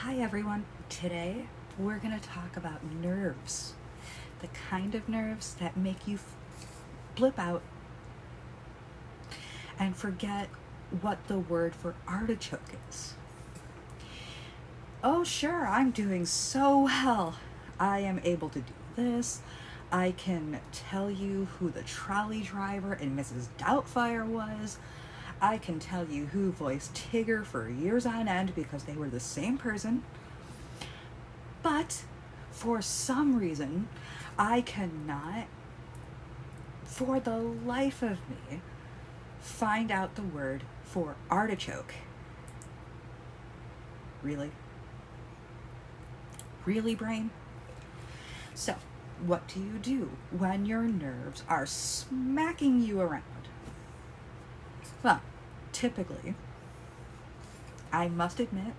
Hi everyone. Today we're going to talk about nerves. The kind of nerves that make you blip out and forget what the word for artichoke is. Oh sure, I'm doing so well. I am able to do this. I can tell you who the trolley driver in Mrs. Doubtfire was. I can tell you who voiced Tigger for years on end because they were the same person. But for some reason, I cannot, for the life of me, find out the word for artichoke. Really? Really, brain? So, what do you do when your nerves are smacking you around? Well, typically, I must admit,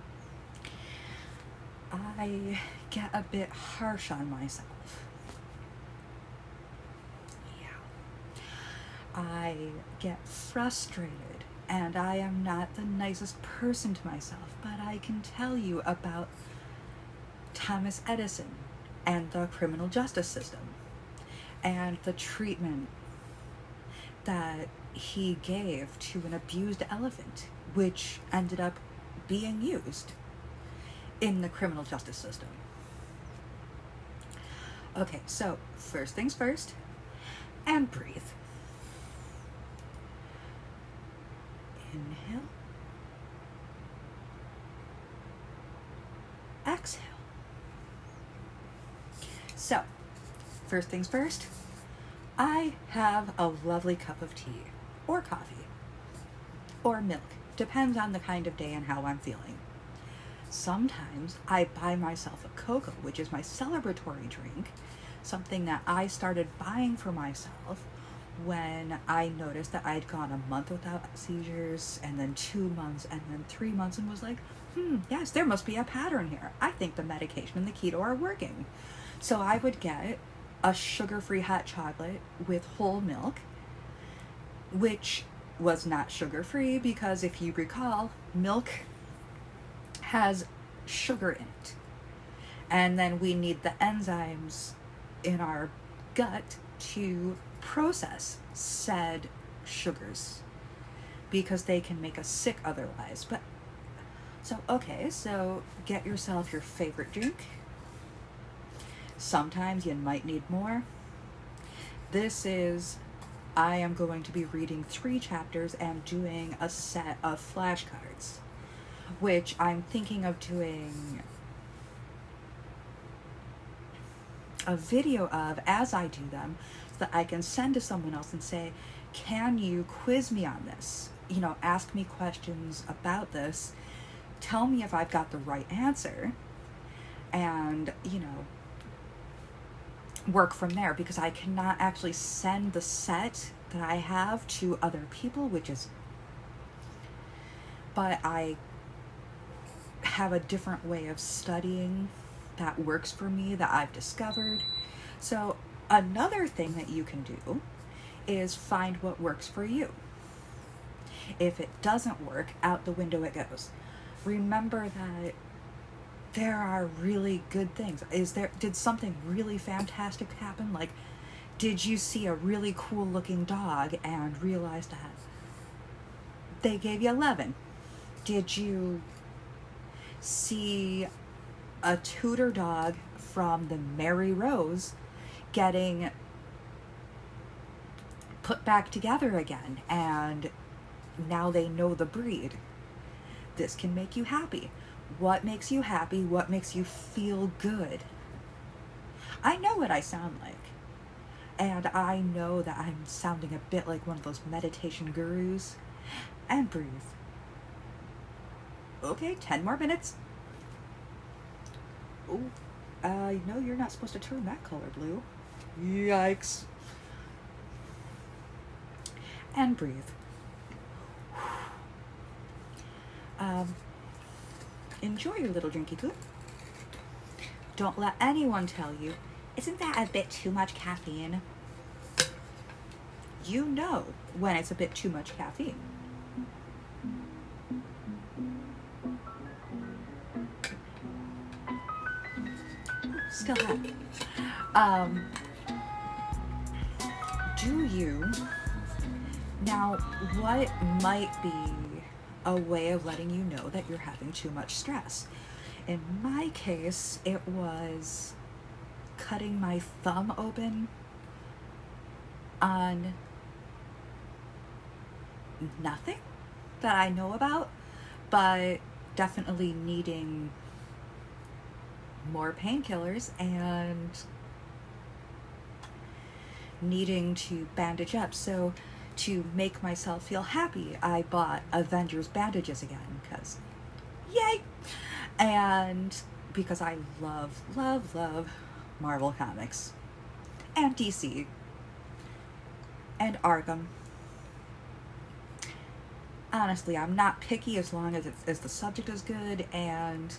I get a bit harsh on myself. Yeah. I get frustrated, and I am not the nicest person to myself, but I can tell you about Thomas Edison and the criminal justice system and the treatment that he gave to an abused elephant, which ended up being used in the criminal justice system. Okay, so first things first, and breathe. Inhale. Exhale. So, first things first, I have a lovely cup of tea, or coffee, or milk. Depends on the kind of day and how I'm feeling. Sometimes I buy myself a cocoa, which is my celebratory drink, something that I started buying for myself when I noticed that I'd gone a month without seizures, and then 2 months, and then 3 months, and was like, yes, there must be a pattern here. I think the medication and the keto are working. So I would get a sugar-free hot chocolate with whole milk, which was not sugar-free because, if you recall, milk has sugar in it. And then we need the enzymes in our gut to process said sugars because they can make us sick otherwise. But so get yourself your favorite drink. Sometimes you might need more. I am going to be reading 3 chapters and doing a set of flashcards, which I'm thinking of doing a video of as I do them, so that I can send to someone else and say, can you quiz me on this? Ask me questions about this. Tell me if I've got the right answer. And, work from there, because I cannot actually send the set that I have to other people, but I have a different way of studying that works for me that I've discovered. So another thing that you can do is find what works for you. If it doesn't work, out the window it goes. Remember that there are really good things. Did something really fantastic happen? Like, did you see a really cool looking dog and realize that they gave you 11? Did you see a tutor dog from the Mary Rose getting put back together again, and now they know the breed? This can make you happy. What makes you happy? What makes you feel good? I know what I sound like. And I know that I'm sounding a bit like one of those meditation gurus. And breathe. Okay, 10 more minutes. Oh, no, you're not supposed to turn that color blue. Yikes. And breathe. Enjoy your little drinky poo. Don't let anyone tell you, isn't that a bit too much caffeine? You know when it's a bit too much caffeine. still happy. Do you, now what might be a way of letting you know that you're having too much stress? In my case, it was cutting my thumb open on nothing that I know about, but definitely needing more painkillers and needing to bandage up. So to make myself feel happy, I bought Avengers bandages again, because yay! And because I love, love, love Marvel Comics and DC and Arkham. Honestly, I'm not picky as long as the subject is good and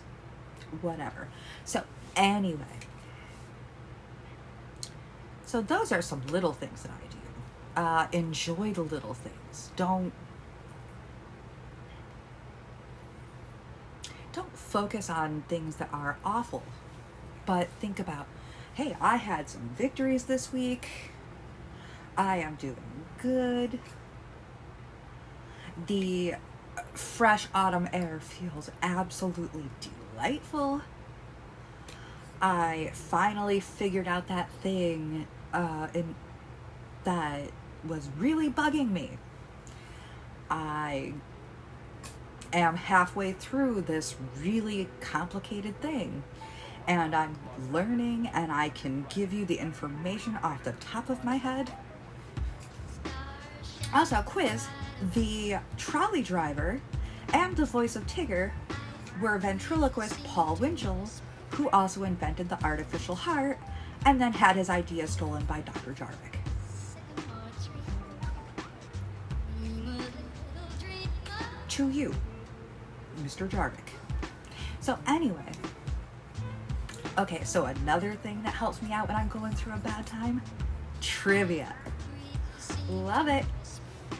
whatever. So anyway, so those are some little things that I do. Enjoy the little things. Don't focus on things that are awful, but think about, hey, I had some victories this week. I am doing good. The fresh autumn air feels absolutely delightful. I finally figured out that thing that was really bugging me. I am halfway through this really complicated thing, and I'm learning, and I can give you the information off the top of my head. Also, quiz, the trolley driver and the voice of Tigger were ventriloquist Paul Winchell, who also invented the artificial heart and then had his idea stolen by Dr. Jarvik. To you, Mr. Jarvik. So anyway, okay, so another thing that helps me out when I'm going through a bad time, trivia. Love it.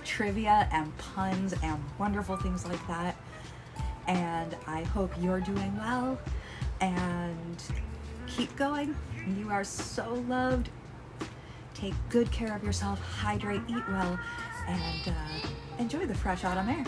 Trivia and puns and wonderful things like that. And I hope you're doing well, and keep going. You are so loved. Take good care of yourself, hydrate, eat well, and enjoy the fresh autumn air.